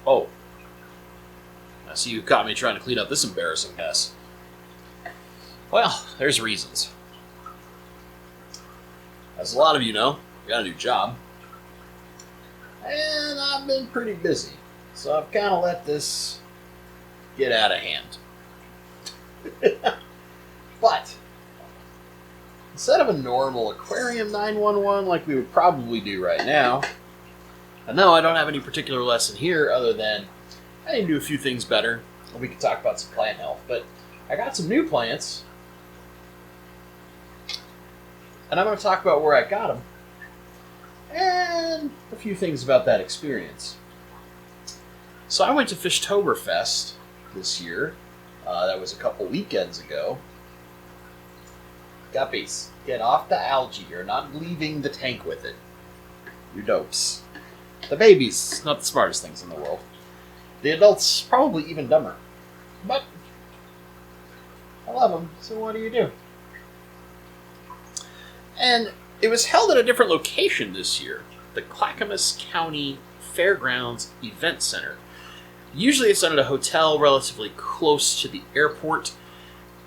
Oh. I see you caught me trying to clean up this embarrassing mess. Well, there's reasons. As a lot of you know, I got a new job. And I've been pretty busy. So I've kind of let this get out of hand. But instead of a normal aquarium 911 like we would probably do right now, and no, I don't have any particular lesson here other than I need to do a few things better. We could talk about some plant health, but I got some new plants, and I'm going to talk about where I got them and a few things about that experience. So I went to FishtoberFest this year. That was a couple weekends ago. Guppies, get off the algae. You're not leaving the tank with it. You dopes. The babies, not the smartest things in the world. The adults, probably even dumber. But I love them, so what do you do? And it was held at a different location this year. The Clackamas County Fairgrounds Event Center. Usually it's done at a hotel relatively close to the airport.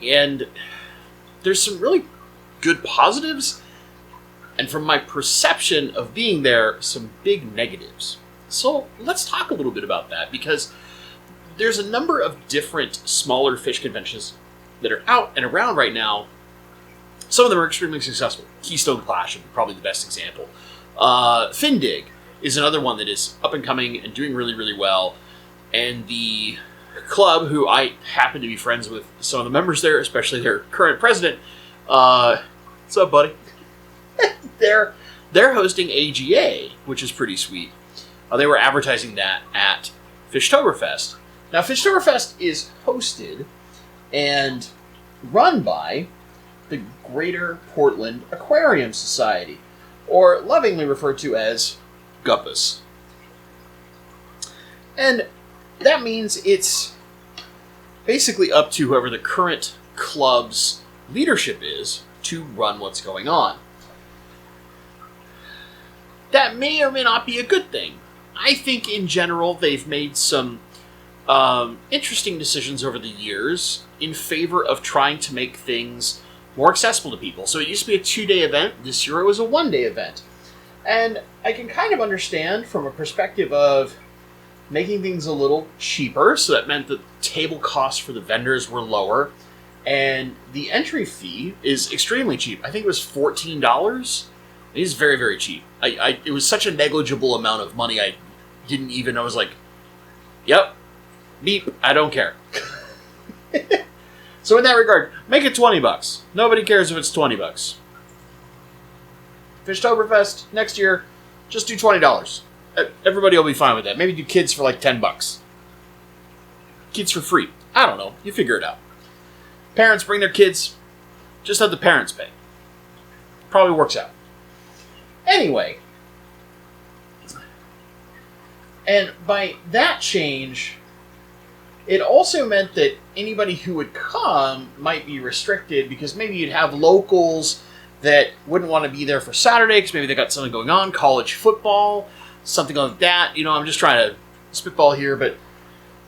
And there's some really good positives, and from my perception of being there, some big negatives. So let's talk a little bit about that, because there's a number of different smaller fish conventions that are out and around right now. Some of them are extremely successful. Keystone Clash is probably the best example. Findig is another one that is up and coming and doing really, really well. And the club, who I happen to be friends with some of the members there, especially their current president, what's up, buddy? They're hosting AGA, which is pretty sweet. They were advertising that at FishtoberFest. Now, FishtoberFest is hosted and run by the Greater Portland Aquarium Society, or lovingly referred to as GUPPAS. And that means it's basically up to whoever the current club's leadership is to run what's going on. That may or may not be a good thing. I think in general they've made some interesting decisions over the years in favor of trying to make things more accessible to people. So it used to be a 2-day event. This year it was a 1-day event. And I can kind of understand from a perspective of making things a little cheaper, so that meant the table costs for the vendors were lower, and the entry fee is extremely cheap. I think it was $14. It is very, very cheap. It was such a negligible amount of money, I was like, yep, beep, I don't care. So in that regard, make it $20. Nobody cares if it's $20. Fishtoberfest next year, just do $20. Everybody will be fine with that. Maybe do kids for like $10. Kids for free. I don't know. You figure it out. Parents bring their kids. Just have the parents pay. Probably works out. Anyway. And by that change, it also meant that anybody who would come might be restricted, because maybe you'd have locals that wouldn't want to be there for Saturday because maybe they got something going on, college football, something like that. I'm just trying to spitball here, but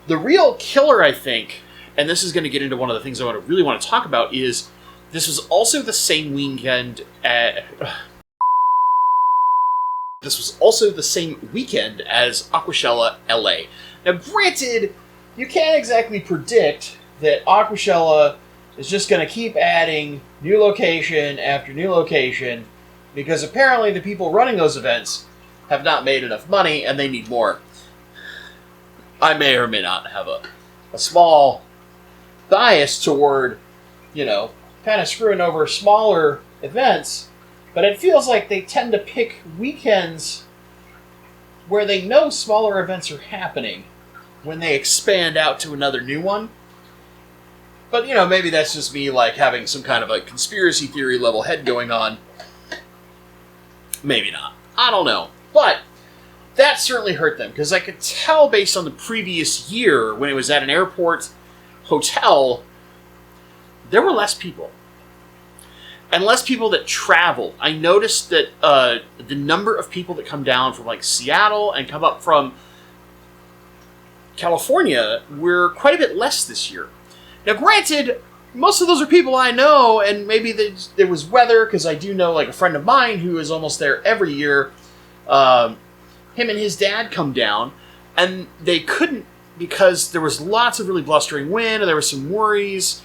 the real killer, I think, and this is going to get into one of the things I really want to talk about, is this was also the same weekend as Aquashella LA. Now, granted, you can't exactly predict that Aquashella is just going to keep adding new location after new location, because apparently the people running those events have not made enough money and they need more. I may or may not have a small bias toward, kind of screwing over smaller events, but it feels like they tend to pick weekends where they know smaller events are happening when they expand out to another new one. But, maybe that's just me, having some kind of a conspiracy theory level head going on. Maybe not. I don't know. But that certainly hurt them, because I could tell based on the previous year, when it was at an airport hotel, there were less people. And less people that travel. I noticed that the number of people that come down from, Seattle and come up from California were quite a bit less this year. Now, granted, most of those are people I know, and maybe there was weather, because I do know like a friend of mine who is almost there every year. Him and his dad come down, and they couldn't because there was lots of really blustering wind, and there were some worries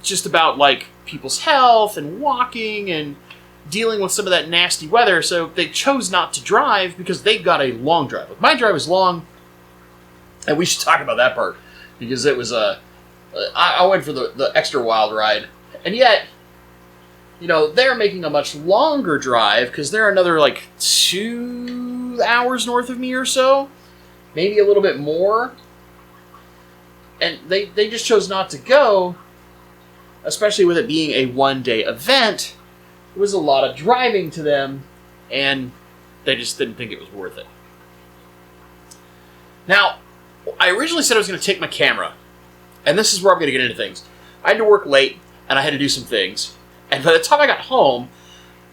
just about like people's health and walking and dealing with some of that nasty weather. So they chose not to drive because they got a long drive. Like, my drive was long, and we should talk about that part because it was I went for the extra wild ride, and yet, you know, they're making a much longer drive because they're another like 2 hours north of me or so, maybe a little bit more, and they just chose not to go, especially with it being a one-day event. It was a lot of driving to them, and they just didn't think it was worth it. Now, I originally said I was going to take my camera, and this is where I'm going to get into things. I had to work late, and I had to do some things. And by the time I got home,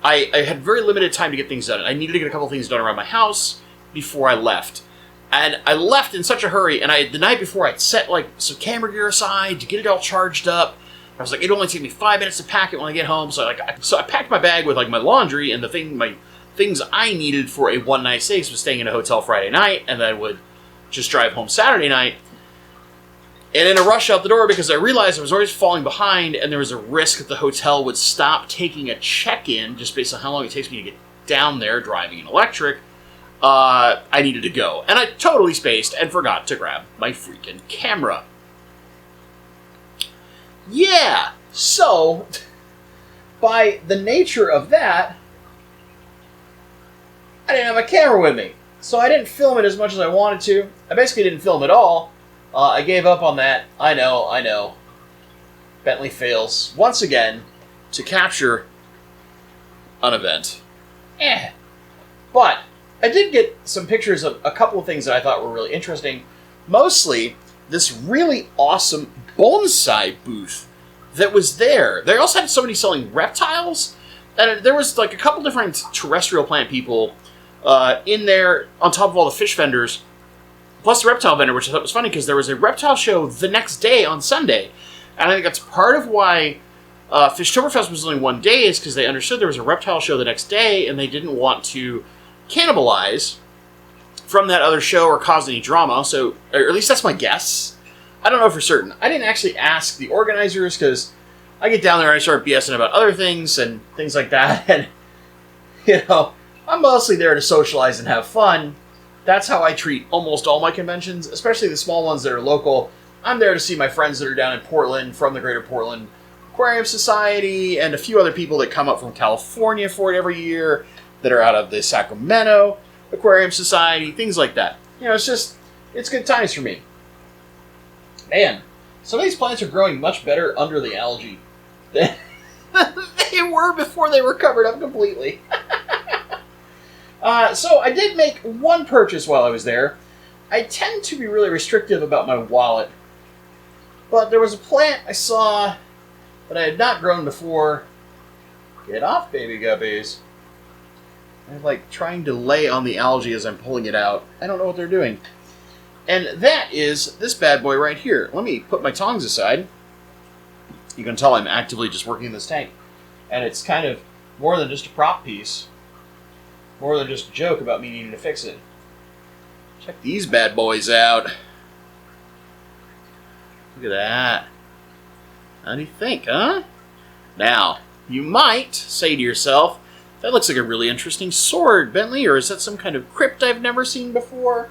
I had very limited time to get things done. I needed to get a couple things done around my house before I left. And I left in such a hurry, and the night before I'd set like some camera gear aside to get it all charged up. I was like, it'd only take me 5 minutes to pack it when I get home. So I packed my bag with like my laundry and my things I needed for a one-night stay. So I was staying in a hotel Friday night, and then I would just drive home Saturday night. And in a rush out the door, because I realized I was always falling behind, and there was a risk that the hotel would stop taking a check-in just based on how long it takes me to get down there driving an electric, I needed to go. And I totally spaced and forgot to grab my freaking camera. Yeah, so by the nature of that, I didn't have a camera with me. So I didn't film it as much as I wanted to. I basically didn't film at all. I gave up on that. I know. Bentley fails once again to capture an event. But I did get some pictures of a couple of things that I thought were really interesting. Mostly this really awesome bonsai booth that was there. They also had somebody selling reptiles, and there was like a couple different terrestrial plant people in there on top of all the fish vendors, plus the reptile vendor, which I thought was funny because there was a reptile show the next day on Sunday. And I think that's part of why FishtoberFest was only one day, is because they understood there was a reptile show the next day, and they didn't want to cannibalize from that other show or cause any drama. So, or at least that's my guess. I don't know for certain. I didn't actually ask the organizers because I get down there and I start BSing about other things and things like that. And, you know, I'm mostly there to socialize and have fun. That's how I treat almost all my conventions, especially the small ones that are local. I'm there to see my friends that are down in Portland from the Greater Portland Aquarium Society, and a few other people that come up from California for it every year that are out of the Sacramento Aquarium Society, things like that. You know, it's good times for me. Man, some of these plants are growing much better under the algae than they were before they were covered up completely. So I did make one purchase while I was there. I tend to be really restrictive about my wallet, but there was a plant I saw that I had not grown before. Get off, baby guppies. They're like trying to lay on the algae as I'm pulling it out. I don't know what they're doing. And that is this bad boy right here. Let me put my tongs aside. You can tell I'm actively just working this tank. And it's kind of more than just a prop piece. More than just a joke about me needing to fix it. Check these bad boys out. Look at that. How do you think, huh? Now, you might say to yourself, that looks like a really interesting sword, Bentley, or is that some kind of crypt I've never seen before?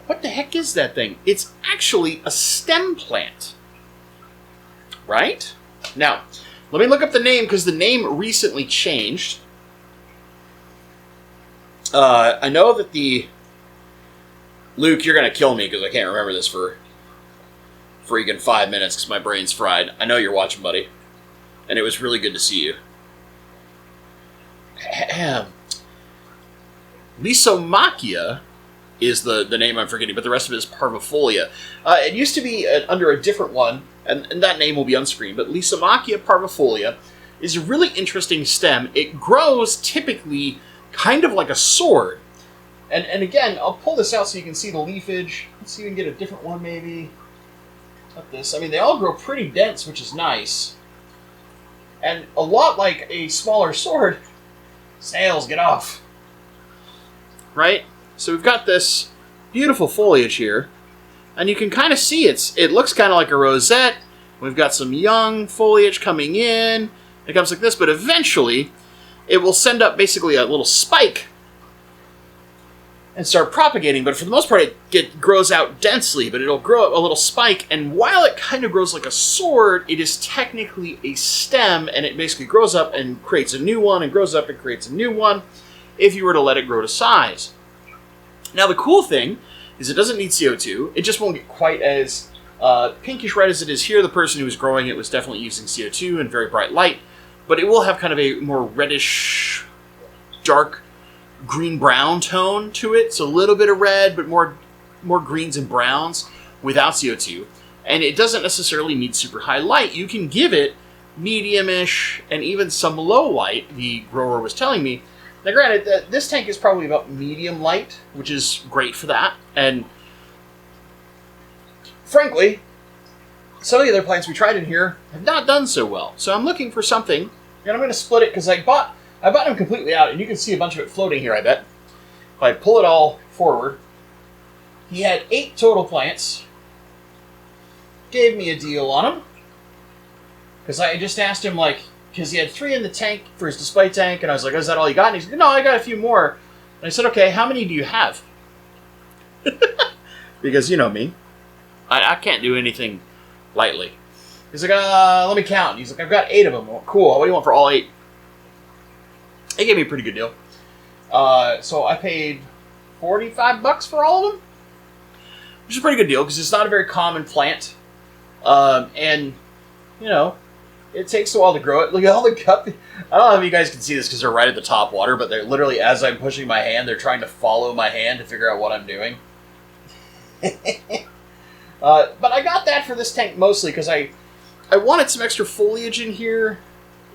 What the heck is that thing? It's actually a stem plant. Right? Now, let me look up the name, because the name recently changed. I know that Luke, you're going to kill me because I can't remember this for freaking 5 minutes because my brain's fried. I know you're watching, buddy. And it was really good to see you. Lysomachia is the name I'm forgetting, but the rest of it is parvifolia. It used to be under a different one, and that name will be on screen, but Lysomachia parvifolia is a really interesting stem. It grows typically kind of like a sword, And again, I'll pull this out so you can see the leafage. Let's see if we can get a different one maybe. Like this. I mean, they all grow pretty dense, which is nice. And a lot like a smaller sword, snails, get off. Right? So we've got this beautiful foliage here. And you can kind of see it looks kind of like a rosette. We've got some young foliage coming in. It comes like this, but eventually it will send up basically a little spike and start propagating. But for the most part, it grows out densely, but it'll grow a little spike. And while it kind of grows like a sword, it is technically a stem, and it basically grows up and creates a new one, and grows up and creates a new one, if you were to let it grow to size. Now, the cool thing is it doesn't need CO2. It just won't get quite as pinkish red as it is here. The person who was growing it was definitely using CO2 and very bright light, but it will have kind of a more reddish, dark green-brown tone to it. So a little bit of red, but more greens and browns without CO2. And it doesn't necessarily need super high light. You can give it medium-ish and even some low light, the grower was telling me. Now granted, this tank is probably about medium light, which is great for that. And frankly, some of the other plants we tried in here have not done so well. So I'm looking for something, and I'm going to split it because I bought them completely out, and you can see a bunch of it floating here, I bet. If I pull it all forward, he had 8 total plants. Gave me a deal on them. Because I just asked him, because he had 3 in the tank for his display tank, and I was like, is that all you got? And he said, no, I got a few more. And I said, okay, how many do you have? Because you know me. I can't do anything lightly. He's like, let me count. He's like, I've got 8 of them. Well, cool, what do you want for all 8? He gave me a pretty good deal. So I paid $45 for all of them, which is a pretty good deal because it's not a very common plant. And, you know, it takes a while to grow it. Look at all the cup. I don't know if you guys can see this because they're right at the top water, but they're literally, as I'm pushing my hand, they're trying to follow my hand to figure out what I'm doing. But I got that for this tank mostly because I wanted some extra foliage in here.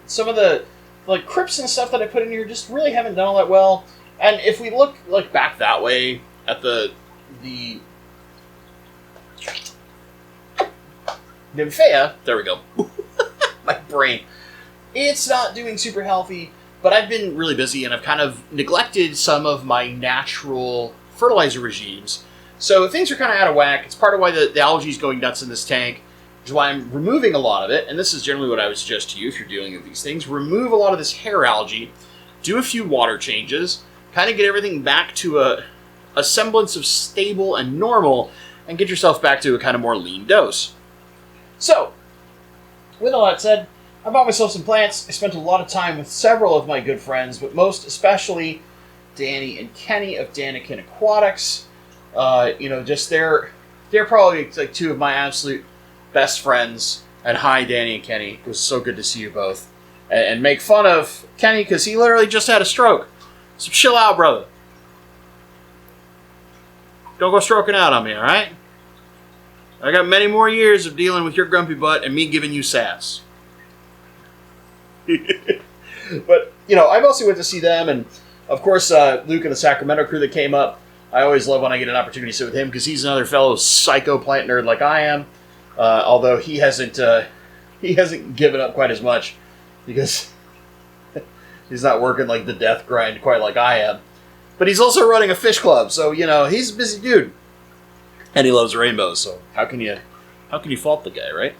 Some of the crypts and stuff that I put in here just really haven't done all that well. And if we look back that way at the Nymphaea, there we go. My brain. It's not doing super healthy, but I've been really busy and I've kind of neglected some of my natural fertilizer regimes. So things are kind of out of whack. It's part of why the algae is going nuts in this tank, which is why I'm removing a lot of it. And this is generally what I would suggest to you if you're dealing with these things. Remove a lot of this hair algae, do a few water changes, kind of get everything back to a semblance of stable and normal, and get yourself back to a kind of more lean dose. So, with all that said, I bought myself some plants. I spent a lot of time with several of my good friends, but most especially Danny and Kenny of Danikin Aquatics. Just they're probably 2 of my absolute best friends. And hi, Danny and Kenny. It was so good to see you both. And make fun of Kenny because he literally just had a stroke. So chill out, brother. Don't go stroking out on me, all right? I got many more years of dealing with your grumpy butt and me giving you sass. But, I mostly went to see them, and of course, Luke and the Sacramento crew that came up. I always love when I get an opportunity to sit with him because he's another fellow psycho plant nerd like I am. Although he hasn't given up quite as much because he's not working the death grind quite like I am. But he's also running a fish club, so he's a busy dude. And he loves rainbows, so how can you fault the guy, right?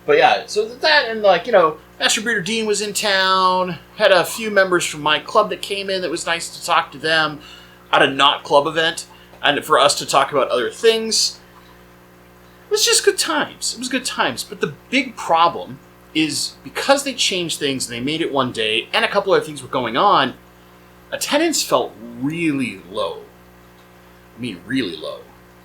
But yeah, so that and Master Breeder Dean was in town, had a few members from my club that came in that was nice to talk to them at a not club event, and for us to talk about other things. It was just good times. It was good times. But the big problem is because they changed things and they made it one day and a couple other things were going on, attendance felt really low. I mean, really low.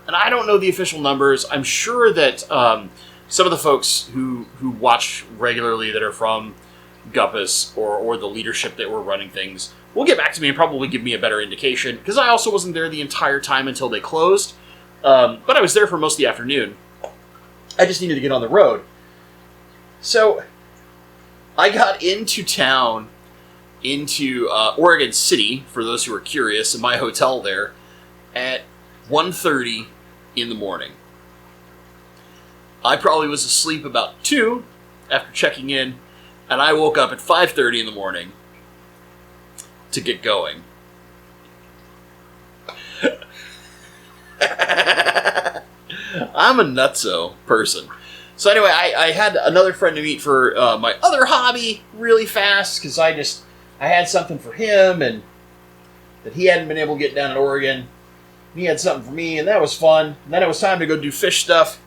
And I don't know the official numbers. I'm sure that some of the folks who watch regularly that are from Guppus or the leadership that were running things will get back to me and probably give me a better indication because I also wasn't there the entire time until they closed. But I was there for most of the afternoon. I just needed to get on the road. So I got into town into Oregon City, for those who are curious, in my hotel there, at 1:30 in the morning. I probably was asleep about 2 after checking in, and I woke up at 5:30 in the morning to get going. I'm a nutso person. So anyway, I had another friend to meet for my other hobby really fast, because I had something for him and that he hadn't been able to get down in Oregon. He had something for me, and that was fun. And then it was time to go do fish stuff.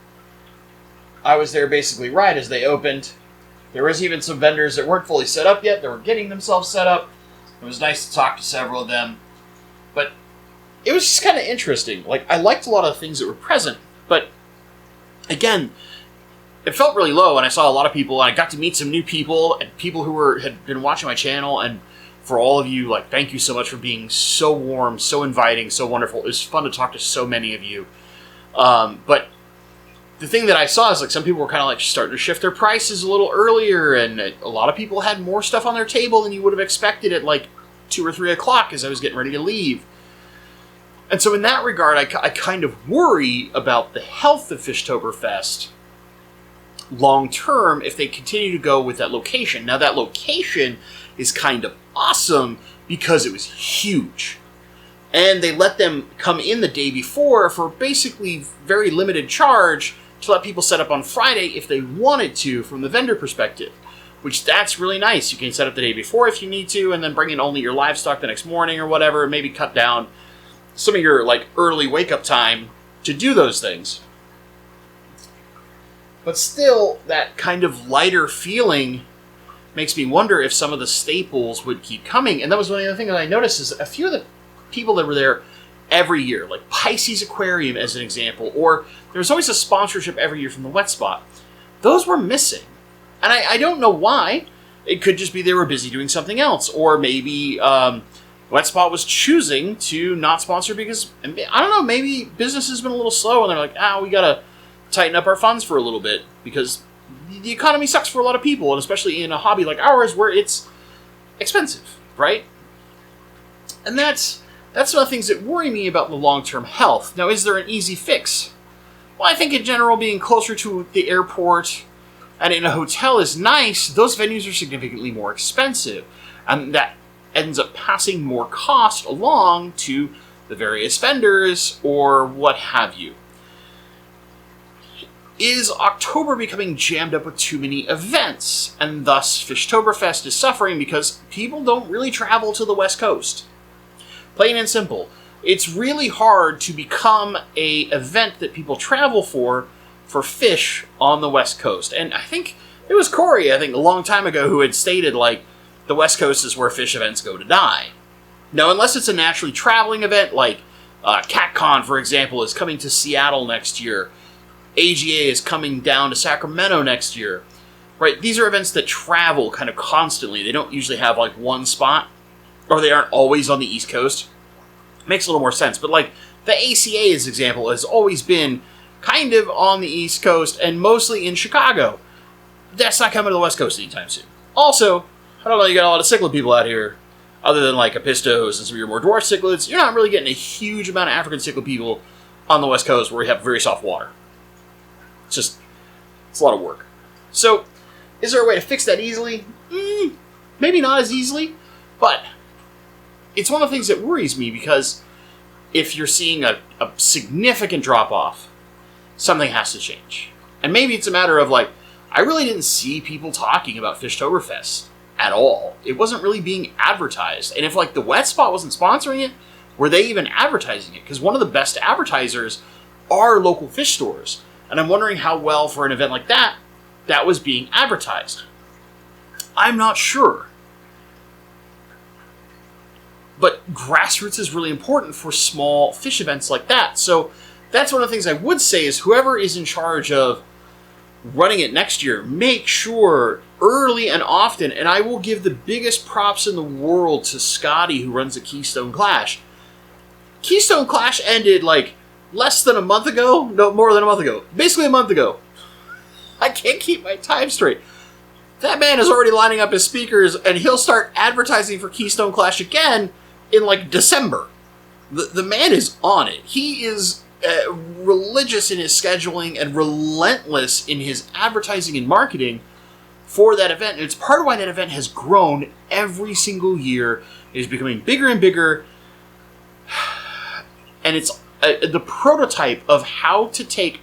I was there basically right as they opened. There was even some vendors that weren't fully set up yet. They were getting themselves set up. It was nice to talk to several of them. But it was just kind of interesting. Like, I liked a lot of the things that were present, but again, it felt really low, and I saw a lot of people, and I got to meet some new people, and people who had been watching my channel, and for all of you, like, thank you so much for being so warm, so inviting, so wonderful. It was fun to talk to so many of you. But the thing that I saw is, like, some people were kind of, like, starting to shift their prices a little earlier, and a lot of people had more stuff on their table than you would have expected at, like, 2 or 3 o'clock as I was getting ready to leave. And so in that regard, I kind of worry about the health of FishtoberFest long term if they continue to go with that location. Now, that location is kind of awesome because it was huge. And they let them come in the day before for basically very limited charge to let people set up on Friday if they wanted to from the vendor perspective, which that's really nice. You can set up the day before if you need to, and then bring in only your livestock the next morning or whatever, maybe cut down some of your, like, early wake-up time to do those things. But still, that kind of lighter feeling makes me wonder if some of the staples would keep coming. And that was one of the other things that I noticed is a few of the people that were there every year, like Pisces Aquarium as an example, or there's always a sponsorship every year from the Wet Spot. Those were missing. And I don't know why. It could just be they were busy doing something else. Or maybe Wet Spot was choosing to not sponsor because, I don't know, maybe business has been a little slow and they're like, we got to tighten up our funds for a little bit because the economy sucks for a lot of people, and especially in a hobby like ours where it's expensive, right? And that's one of the things that worry me about the long-term health. Now, is there an easy fix? Well, I think in general being closer to the airport and in a hotel is nice. Those venues are significantly more expensive, and that ends up passing more cost along to the various vendors or what have you. Is October becoming jammed up with too many events, and thus FishtoberFest is suffering because people don't really travel to the West Coast? Plain and simple. It's really hard to become a event that people travel for fish on the West Coast. And I think it was Corey, a long time ago, who had stated, like, the West Coast is where fish events go to die. Now, unless it's a naturally traveling event, like CatCon, for example, is coming to Seattle next year. AGA is coming down to Sacramento next year, right? These are events that travel kind of constantly. They don't usually have, like, one spot, or they aren't always on the East Coast. Makes a little more sense. But, like, the ACA, as an example, has always been kind of on the East Coast and mostly in Chicago. That's not coming to the West Coast anytime soon. Also, I don't know, you got a lot of cichlid people out here, other than, like, apistos and some of your more dwarf cichlids. You're not really getting a huge amount of African cichlid people on the West Coast where we have very soft water. It's a lot of work. So, is there a way to fix that easily? Maybe not as easily, but it's one of the things that worries me, because if you're seeing a significant drop-off, something has to change. And maybe it's a matter of, like, I really didn't see people talking about FishtoberFest at all. It wasn't really being advertised. And if, like, the Wet Spot wasn't sponsoring it, were they even advertising it? Because one of the best advertisers are local fish stores. And I'm wondering how well, for an event like that, that was being advertised. I'm not sure. But grassroots is really important for small fish events like that. So that's one of the things I would say is whoever is in charge of running it next year, make sure early and often, and I will give the biggest props in the world to Scotty, who runs the Keystone Clash. Keystone Clash ended, like, less than a month ago? No, more than a month ago. Basically a month ago. I can't keep my time straight. that man is already lining up his speakers, and he'll start advertising for Keystone Clash again in like December. The man is on it. He is religious in his scheduling and relentless in his advertising and marketing for that event. And it's part of why that event has grown every single year. It is becoming bigger and bigger. And it's the prototype of how to take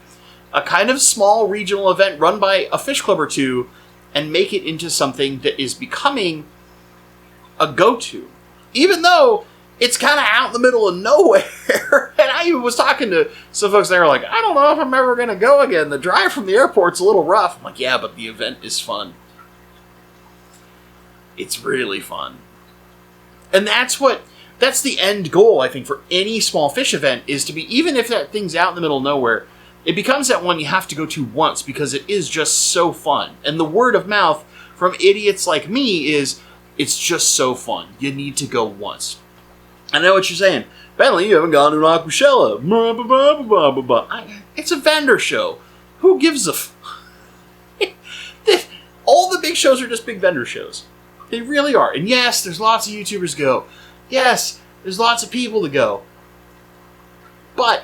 a kind of small regional event run by a fish club or two and make it into something that is becoming a go-to. Even though it's kind of out in the middle of nowhere. And I even was talking to some folks, they were like, I don't know if I'm ever going to go again. The drive from the airport's a little rough. I'm like, yeah, but the event is fun. It's really fun. And that's the end goal, I think, for any small fish event, is to be, even if that thing's out in the middle of nowhere, it becomes that one you have to go to once because it is just so fun. And the word of mouth from idiots like me is, it's just so fun. You need to go once. I know what you're saying. Bentley, you haven't gone to an Aquashella. It's a vendor show. Who gives a all the big shows are just big vendor shows. They really are. And yes, there's lots of YouTubers go. Yes, there's lots of people to go. But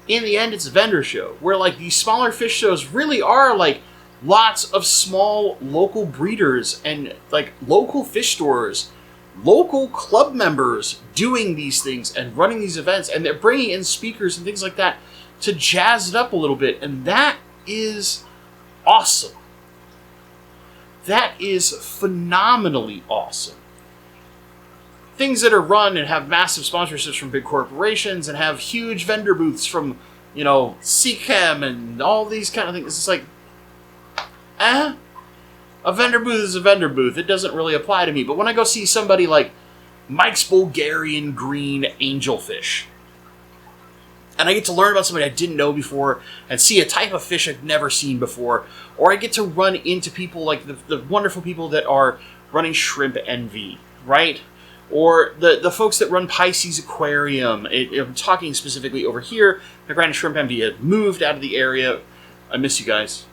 in the end, it's a vendor show. Where like these smaller fish shows really are like lots of small local breeders and like local fish stores, local club members doing these things and running these events, and they're bringing in speakers and things like that to jazz it up a little bit, and that is awesome. That is phenomenally awesome. Things that are run and have massive sponsorships from big corporations and have huge vendor booths from, you know, Seachem and all these kind of things. It's like, a vendor booth is a vendor booth. It doesn't really apply to me. But when I go see somebody like Mike's Bulgarian Green Angelfish, and I get to learn about somebody I didn't know before and see a type of fish I've never seen before, or I get to run into people like the wonderful people that are running Shrimp Envy, right? Or the folks that run Pisces Aquarium. I'm talking specifically over here. Granted, Shrimp Envy had moved out of the area. I miss you guys.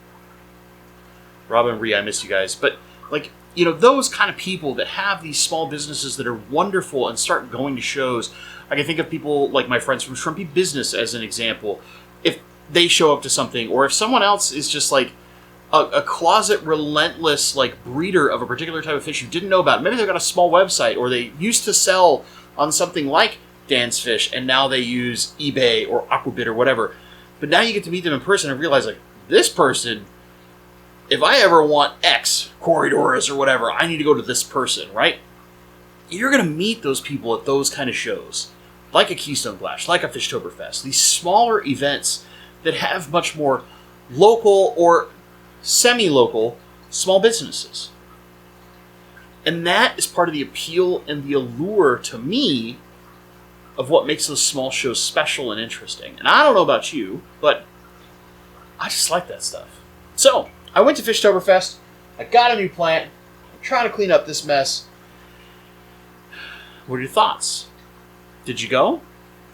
Robin and Rhea, I miss you guys. But, like, you know, those kind of people that have these small businesses that are wonderful and start going to shows. I can think of people like my friends from Shrimpy Business as an example. If they show up to something, or if someone else is just like a closet relentless like breeder of a particular type of fish you didn't know about. Maybe they've got a small website, or they used to sell on something like Dan's Fish, and now they use eBay or Aquabid or whatever. But now you get to meet them in person and realize, like, this person, if I ever want X, Corridors or whatever, I need to go to this person, right? You're going to meet those people at those kind of shows. Like a Keystone Clash, like a FishtoberFest. These smaller events that have much more local or semi-local small businesses. And that is part of the appeal and the allure to me of what makes those small shows special and interesting. And I don't know about you, but I just like that stuff. So, I went to FishtoberFest. I got a new plant. I'm trying to clean up this mess. What are your thoughts? Did you go?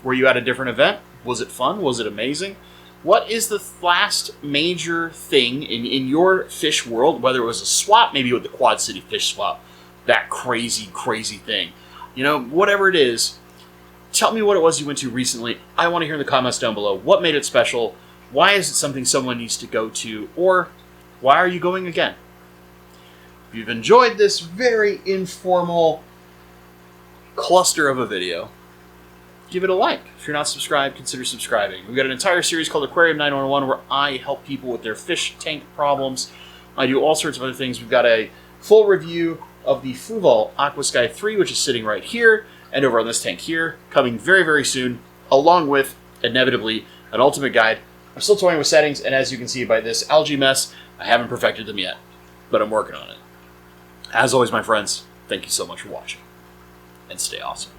Were you at a different event? Was it fun? Was it amazing? What is the last major thing in your fish world, whether it was a swap, maybe with the Quad City Fish Swap, that crazy, crazy thing. You know, whatever it is, tell me what it was you went to recently. I want to hear in the comments down below. What made it special? Why is it something someone needs to go to? Or why are you going again? If you've enjoyed this very informal cluster of a video, give it a like. If you're not subscribed, consider subscribing. We've got an entire series called Aquarium 911 where I help people with their fish tank problems. I do all sorts of other things. We've got a full review of the Fruval Aquasky 3, which is sitting right here, and over on this tank here, coming very, very soon, along with, inevitably, an ultimate guide. I'm still toying with settings, and as you can see by this algae mess, I haven't perfected them yet, but I'm working on it. As always, my friends, thank you so much for watching, and stay awesome.